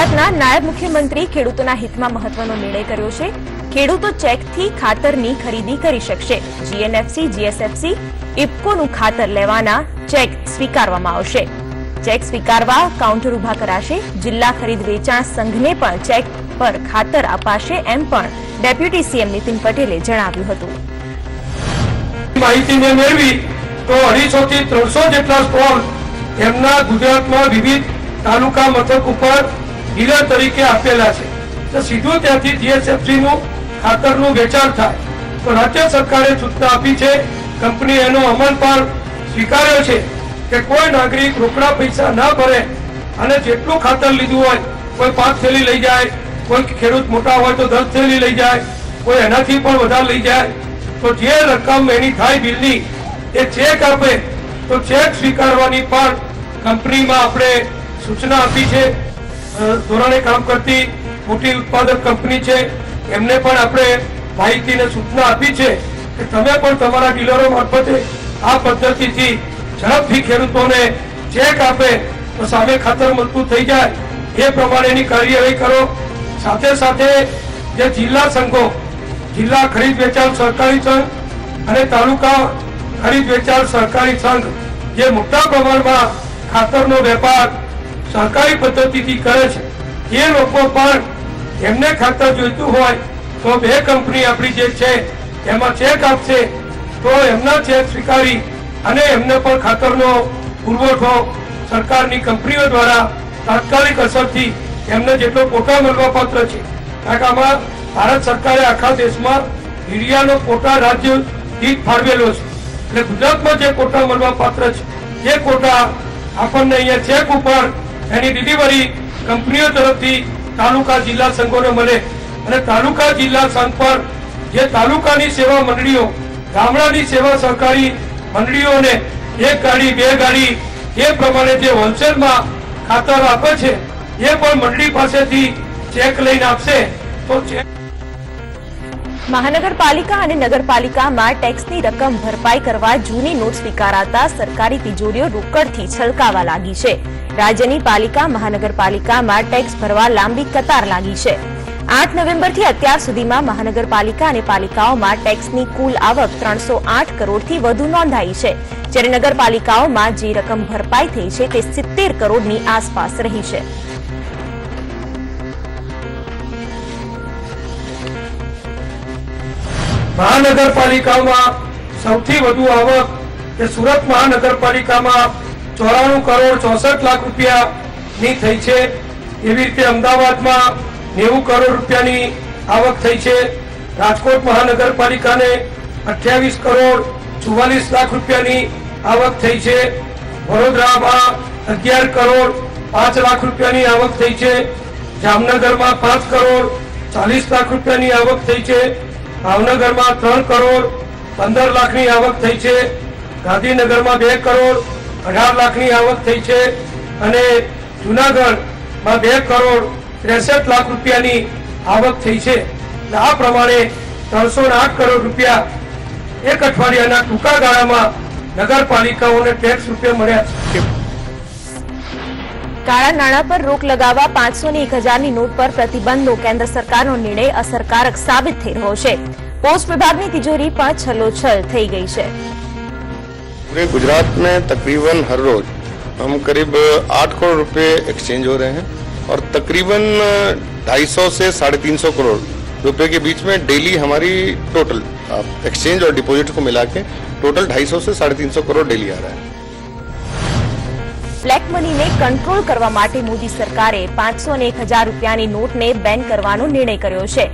ગુજરાતના નાયબ મુખ્યમંત્રી ખેડૂતોના હિતમાં મહત્વનો નિર્ણય કર્યો છે। ખેડૂતો ચેકથી ખાતરની ખરીદી કરી શકશે। જીએનએફસી, જીએસએફસી, ઇફકોનું ખાતર લેવાના ચેક સ્વીકારવામાં આવશે। ચેક સ્વીકારવા કાઉન્ટર ઉભા કરાશે। જિલ્લા ખરીદ વેચાણ સંઘને પણ ચેક પર ખાતર અપાશે, એમ પણ ડેપ્યુટી સીએમ નીતિન પટેલે જણાવ્યું હતું। માહિતી મેળવી તો 250 થી 300 જેટલા સ્ટોલ એમના ગુજરાતમાં વિવિધ તાલુકા મથક ઉપર ડીલર તરીકે આપેલા છે। તો સીધું ત્યાંથી જીએસએફસી નું ખાતરનું વેચાણ થાય। તો રાજ્ય સરકારે સૂચના આપી છે, કંપની એનો અમલ પણ સ્વીકાર્યો છે કે કોઈ નાગરિક રોકડા પૈસા ન ભરે અને જેટલું ખાતર લીધું હોય, કોઈ 5 થેલી લઈ જાય, કોઈ ખેડૂત મોટા હોય તો 10 થેલી લઈ જાય, કોઈ એનાથી પણ વધારે લઈ જાય, તો જે રકમ એની થાય બિલની એ ચેક આપે તો ચેક સ્વીકારવાની પણ કંપનીમાં આપણે સૂચના આપી છે। ધોરણે કામ કરતી મોટી ઉત્પાદક કંપની છે, એમને પણ આપણે માહિતી અને સૂચના આપી છે કે તમે પણ તમારા ડીલરો મારફતે આ પદ્ધતિથી ઝડપથી ખેડૂતોને ચેક આપે તો સામે ખાતર મળતું થઈ જાય, એ પ્રમાણેની કાર્યવાહી કરો। સાથે સાથે જે જિલ્લા સંઘો, જિલ્લા ખરીદ વેચાણ સહકારી સંઘ અને તાલુકા ખરીદ વેચાણ સહકારી સંઘ જે મોટા પ્રમાણમાં ખાતરનો વેપાર સહકારી પદ્ધતિથી કરે છે, એ લોકો પણ એમને ખાતર જોઈતું હોય તો બે કંપની આપણી જે છે એમાં ચેક આપશે તો એમના ચેક સ્વીકારી અને એમને પણ ખાતરનો પુરવઠો સરકારની કંપનીઓ દ્વારા તાત્કાલિક અસરથી એમને જેટલો કોટા મળવા પાત્ર છે, કારણ કે આમાં ભારત સરકારે આખા દેશમાં યુરિયાનો કોટા રાજ્ય દીઠ ફાળવેલો છે, એટલે ગુજરાતમાં જે કોટા મળવા પાત્ર છે એ કોટા આપણને અહીંયા ચેક ઉપર એની ડિલિવરી કંપનીઓ તરફથી તાલુકા જિલ્લા સંઘોને મળે અને તાલુકા જિલ્લા સંઘ પર જે તાલુકાની સેવા મંડળીઓ, ગામડાની સેવા સહકારી મંડળીઓને 1 ગાડી 2 ગાડી એ પ્રમાણે જે હોલસેલમાં ખાતર આપે છે એ પણ મંડળી પાસેથી ચેક લઈને આપશે તો ચેક। મહાનગરપાલિકા અને નગરપાલિકામાં ટેક્સની રકમ ભરપાઈ કરવા જૂની નોટ સ્વીકારાતા સરકારી તિજોરીઓ રોકડથી છલકાવા લાગી છે। રાજ્યની પાલિકા મહાનગરપાલિકામાં ટેક્સ ભરવા લાંબી કતાર લાગી છે। 8 નવેમ્બરથી અત્યાર સુધીમાં મહાનગરપાલિકા અને પાલિકાઓમાં ટેક્સની કુલ આવક 308 કરોડથી વધુ નોંધાઈ છે, જ્યારે નગરપાલિકાઓમાં જે રકમ ભરપાઈ થઈ છે તે 70 કરોડની આસપાસ રહી છે। મહાનગરપાલિકામાં સૌથી વધુ આવક એ સુરત મહાનગરપાલિકામાં 94 કરોડ 64 લાખ રૂપિયાની થઈ છે। એવી રીતે અમદાવાદમાં 90 કરોડ રૂપિયાની આવક થઈ છે। રાજકોટ મહાનગરપાલિકાને 28 કરોડ 44 લાખ રૂપિયાની આવક થઈ છે। વડોદરામાં 11 કરોડ 5 લાખ રૂપિયાની આવક થઈ છે। જામનગરમાં 5 કરોડ 40 લાખ રૂપિયાની આવક થઈ છે। ભાવનગરમાં 3 કરોડ 15 લાખની આવક થઈ છે। ગાંધીનગરમાં 2 કરોડ 18 લાખની આવક થઈ છે અને જૂનાગઢમાં 2 કરોડ 63 લાખ રૂપિયાની આવક થઈ છે। આ પ્રમાણે 308 કરોડ રૂપિયા એક અઠવાડિયાના ટૂંકા ગાળામાં નગરપાલિકાઓને ટેક્સ રૂપે મળ્યા છે। કાળા નાણાં પર રોક લગાવવા 500 ની 1000ની નોટ પર પ્રતિબંધનો કેન્દ્ર સરકારનો નિર્ણય અસરકારક સાબિત થઈ રહ્યો છે। પોસ્ટ विभागની तिजोरी પણ छलोछल થઈ ગઈ છે। पूरे गुजरात में तकरीबन हर रोज हम करीब 8 करोड़ रुपए एक्सचेंज हो रहे हैं और तकरीबन 250 से 350 करोड़ रुपए के बीच में डेली हमारी टोटल एक्सचेंज और डिपॉजिट को मिला के टोटल 250 से 350 करोड़ डेली आ रहा है। બ્લેક મનીને કંટ્રોલ કરવા માટે મોદી સરકારે 500 અને 1000 રૂપિયાની નોટને બેન કરવાનો નિર્ણય કર્યો છે।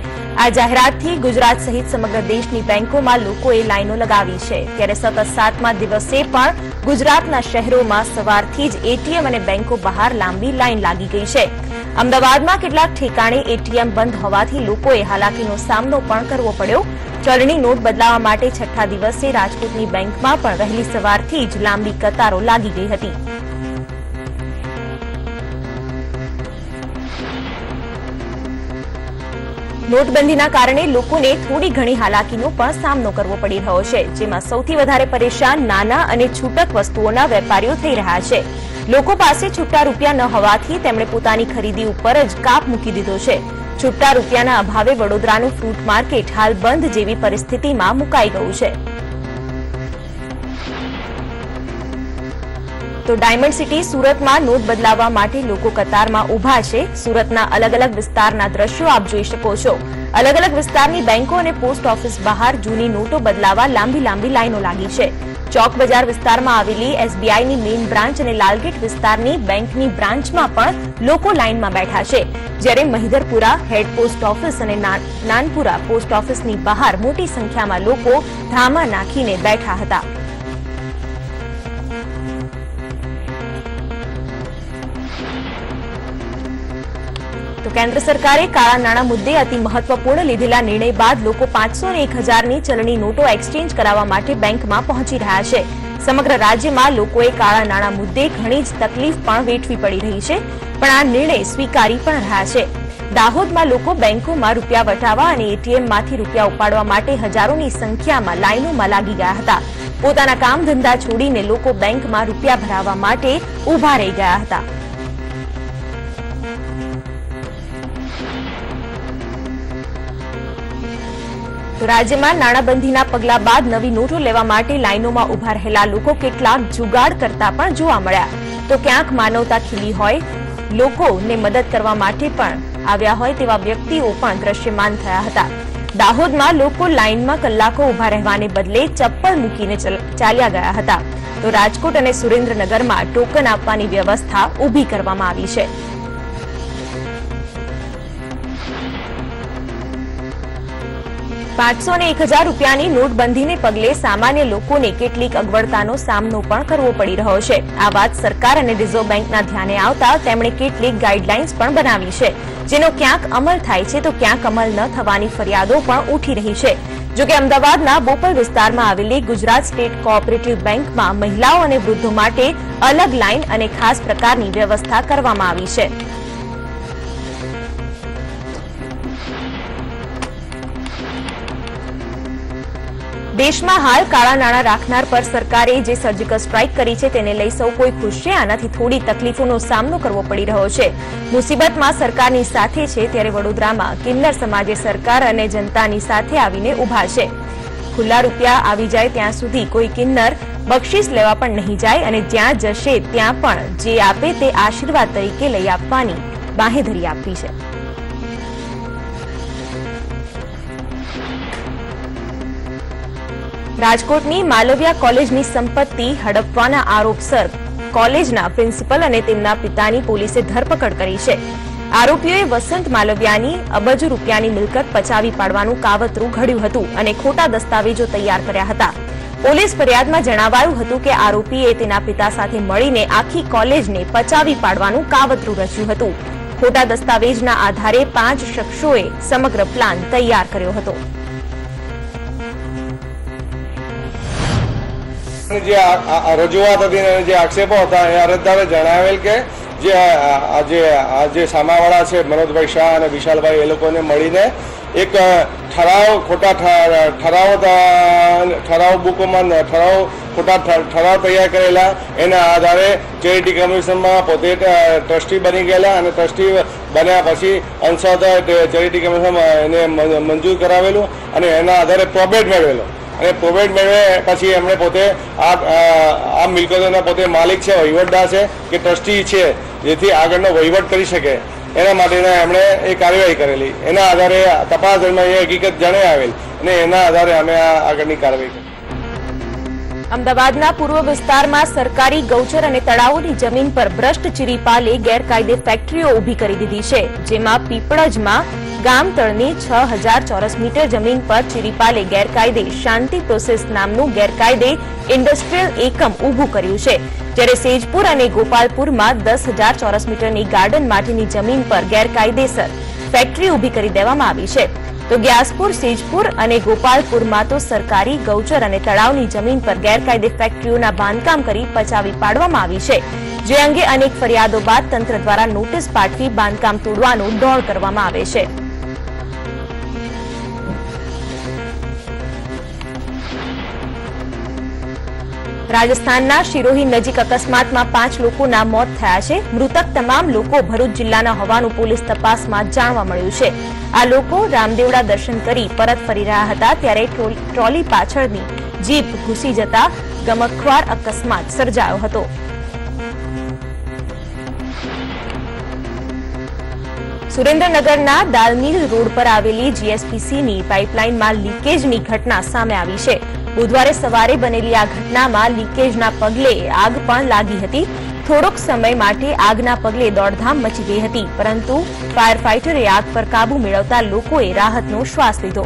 આ જાહેરાતથી ગુજરાત સહિત સમગ્ર દેશની બેંકોમાં લોકોએ લાઈનો લગાવી છે, ત્યારે સતત 7મા દિવસે પણ ગુજરાતના શહેરોમાં સવારથી જ એટીએમ અને બેંકો બહાર લાંબી લાઈન લાગી ગઈ છે। અમદાવાદમાં કેટલાક ઠેકાણે એટીએમ બંધ હોવાથી લોકોએ હાલાકીનો સામનો પણ કરવો પડ્યો। ચલણી નોટ બદલાવા માટે 6ઠ્ઠા દિવસે રાજકોટની બેંકમાં પણ વહેલી સવારથી જ લાંબી કતારો લાગી ગઈ હતી। નોટબંધીના કારણે લોકોને થોડી ઘણી હાલાકીનો પણ સામનો કરવો પડી રહ્યો છે, જેમાં સૌથી વધારે પરેશાન નાના અને છૂટક વસ્તુઓના વેપારીઓ થઈ રહ્યા છે। લોકો પાસે છૂટા રૂપિયા ન હોવાથી તેમણે પોતાની ખરીદી ઉપર જ કાપ મૂકી દીધો છે. છૂટા રૂપિયાના અભાવે વડોદરાનું ફ્રૂટ માર્કેટ હાલ બંધ જેવી પરિસ્થિતિમાં મુકાઈ ગયું છે. તો ડાયમંડ સિટી સુરતમાં નોટ બદલાવવા માટે લોકો કતારમાં ઉભા છે. સુરતના અલગ અલગ વિસ્તારના દ્રશ્યો આપ જોઈ શકો છો. અલગ અલગ વિસ્તારની બેંકો અને પોસ્ટ ઓફિસ બહાર જૂની નોટો બદલાવા લાંબી લાંબી લાઈનો લાગી છે. ચોક બજાર વિસ્તારમાં આવેલી એસબીઆઈની મેઇન બ્રાન્ચ અને લાલગેટ વિસ્તારની બેંકની બ્રાન્ચમાં પણ લોકો લાઇનમાં બેઠા છે. જ્યારે મહિધરપુરા હેડ પોસ્ટ ઓફિસ અને નાનપુરા પોસ્ટ ઓફિસની બહાર મોટી સંખ્યામાં લોકો ધામા નાખીને બેઠા હતા. તો કેન્દ્ર સરકારે કાળા નાણાં મુદ્દે અતિ મહત્વપૂર્ણ લીધેલા નિર્ણય બાદ લોકો 500 અને 1000ની ચલણી નોટો એક્સચેન્જ કરાવવા માટે બેંકમાં પહોંચી રહ્યા છે. સમગ્ર રાજ્યમાં લોકોએ કાળા નાણાં મુદ્દે ઘણી જ તકલીફ પણ વેઠવી પડી રહી છે, પણ આ નિર્ણય સ્વીકારી પણ રહ્યા છે. દાહોદમાં લોકો બેંકોમાં રૂપિયા વટાવવા અને એટીએમમાંથી રૂપિયા ઉપાડવા માટે હજારોની સંખ્યામાં લાઈનોમાં લાગી ગયા હતા. પોતાના કામ ધંધા છોડીને લોકો બેંકમાં રૂપિયા ભરાવવા માટે ઉભા રહી ગયા હતા. તો રાજ્યમાં નાણાબંધીના પગલા બાદ નવી નોટો લેવા માટે લાઈનોમાં ઉભા રહેલા લોકો કેટલાક જુગાડ કરતા પણ જોવા મળ્યા. તો ક્યાંક માનવતા ખીલી હોય, લોકોને મદદ કરવા માટે પણ આવ્યા હોય તેવા વ્યક્તિઓ પણ દ્રશ્યમાન થયા હતા. દાહોદમાં લોકો લાઈનમાં કલાકો ઉભા રહેવાને બદલે ચપ્પલ મૂકીને ચાલ્યા ગયા હતા. તો રાજકોટ અને સુરેન્દ્રનગરમાં ટોકન આપવાની વ્યવસ્થા ઊભી કરવામાં આવી છે. ₹500 અને 1000 રૂપિયાની નોટબંધીને પગલે સામાન્ય લોકોને કેટલીક અગવડતાનો સામનો પણ કરવો પડી રહ્યો છે. આ વાત સરકાર અને રિઝર્વ બેંકના ધ્યાને આવતા તેમણે કેટલીક ગાઈડલાઇન્સ પણ બનાવી છે, જેનો ક્યાંક અમલ થાય છે તો ક્યાંક અમલ ન થવાની ફરિયાદો પણ ઉઠી રહી છે. જોકે અમદાવાદના બોપલ વિસ્તારમાં આવેલી ગુજરાત સ્ટેટ કોઓપરેટિવ બેંકમાં મહિલાઓ અને વૃદ્ધો માટે અલગ લાઇન અને ખાસ પ્રકારની વ્યવસ્થા કરવામાં આવી છે. દેશમાં હાલ કાળા નાણાં રાખનાર પર સરકારે જે સર્જિકલ સ્ટ્રાઇક કરી છે તેને લઈ સૌ કોઈ ખુશ છે. આનાથી થોડી તકલીફોનો સામનો કરવો પડી રહ્યો છે. મુસીબતમાં સરકારની સાથે છે ત્યારે વડોદરામાં કિન્નર સમાજે સરકાર અને જનતાની સાથે આવીને ઉભા છે. ખુલ્લા રૂપિયા આવી જાય ત્યાં સુધી કોઈ કિન્નર બક્ષિસ લેવા પણ નહીં જાય અને જ્યાં જશે ત્યાં પણ જે આપે તે આશીર્વાદ તરીકે લઈ આપવાની બાંહેધરી આપી છે. રાજકોટની માલવિયા કોલેજની સંપત્તિ હડપવાના આરોપસર કોલેજના પ્રિન્સિપલ અને તેમના પિતાની પોલીસે ધરપકડ કરી છે. આરોપીઓએ વસંત માલવિયાની અબજો રૂપિયાની મિલકત પચાવી પાડવાનું કાવતરું ઘડ્યું હતું અને ખોટા દસ્તાવેજો તૈયાર કર્યા હતા. પોલીસ ફરિયાદમાં જણાવાયું હતું કે આરોપીએ તેના પિતા સાથે મળીને આખી કોલેજને પચાવી પાડવાનું કાવતરું રચ્યું હતું. ખોટા દસ્તાવેજના આધારે 5 શખ્સોએ સમગ્ર પ્લાન તૈયાર કર્યો હતો. જે રજૂઆત હતી અને જે આક્ષેપો હતા એ અરજદારે જણાવેલ કે જે સામાવાળા છે મનોજભાઈ શાહ અને વિશાલભાઈ એ લોકોને મળીને એક ખોટા ઠરાવ બુકોમાં ખોટા ઠરાવ તૈયાર કરેલા. એના આધારે ચેરિટી કમિશનમાં પોતે ટ્રસ્ટી બની ગયેલા અને ટ્રસ્ટી બન્યા પછી અંશત ચેરિટી કમિશન એને મંજૂર કરાવેલું અને એના આધારે પ્રોબેટ મેળવેલો અને પ્રોબેટ મેળવે પછી એમણે પોતે આ મિલકતોના પોતે માલિક છે, વહીવટદાર છે કે ટ્રસ્ટી છે, જેથી આગળનો વહીવટ કરી શકે એના માટેના એમણે એ કાર્યવાહી કરેલી. એના આધારે તપાસ દરમિયાન એ હકીકત જાણે આવેલ અને એના આધારે અમે આ આગળની કાર્યવાહી કરી. અમદાવાદના પૂર્વ વિસ્તારમાં સરકારી ગૌચર અને તળાવોની જમીન પર ભ્રષ્ટ ચિરીપાલે ગેરકાયદે ફેક્ટરીઓ ઊભી કરી દીધી છે, જેમાં પીપળજમાં ગામતળની 6000 ચોરસ મીટર જમીન પર ચિરીપાલે ગેરકાયદે શાંતિ પ્રોસેસ નામનું ગેરકાયદે ઇન્ડસ્ટ્રીયલ એકમ ઊભું કર્યું છે. જ્યારે સેજપુર અને ગોપાલપુરમાં 10000 ચોરસ મીટરની ગાર્ડન માટેની જમીન પર ગેરકાયદેસર ફેક્ટરી ઊભી કરી દેવામાં આવી છે. તો ગ્યાસપુર, સેજપુર અને ગોપાલપુરમાં તો સરકારી ગૌચર અને તળાવની જમીન પર ગેરકાયદે ફેક્ટરીઓના બાંધકામ કરી પચાવી પાડવામાં આવી છે, જે અંગે અનેક ફરિયાદો બાદ તંત્ર દ્વારા નોટિસ પાઠવી બાંધકામ તોડવાનો દોડ કરવામાં આવે છે. રાજસ્થાનના શિરોહી નજીક અકસ્માતમાં 5 લોકોના મોત થયા છે. મૃતક તમામ લોકો ભરૂચ જિલ્લાના હોવાનું પોલીસ તપાસમાં જાણવા મળ્યું છે. આ લોકો રામદેવડા દર્શન કરી પરત ફરી રહ્યા હતા ત્યારે ટ્રોલી પાછળની જીપ ઘૂસી જતા ગમખ્વાર અકસ્માત સર્જાયો હતો. સુરેન્દ્રનગરના દાલમીલ રોડ પર આવેલી જીએસપીસીની પાઇપલાઇનમાં લીકેજની ઘટના સામે આવી છે. બુધવારે સવારે બનેલી આ ઘટનામાં લીકેજના પગલે આગ પણ લાગી હતી. થોડોક સમય માટે આગના પગલે દોડધામ મચી ગઈ હતી, પરંતુ ફાયર ફાઇટરે આગ પર કાબુ મેળવતા લોકોએ રાહતનો શ્વાસ લીધો.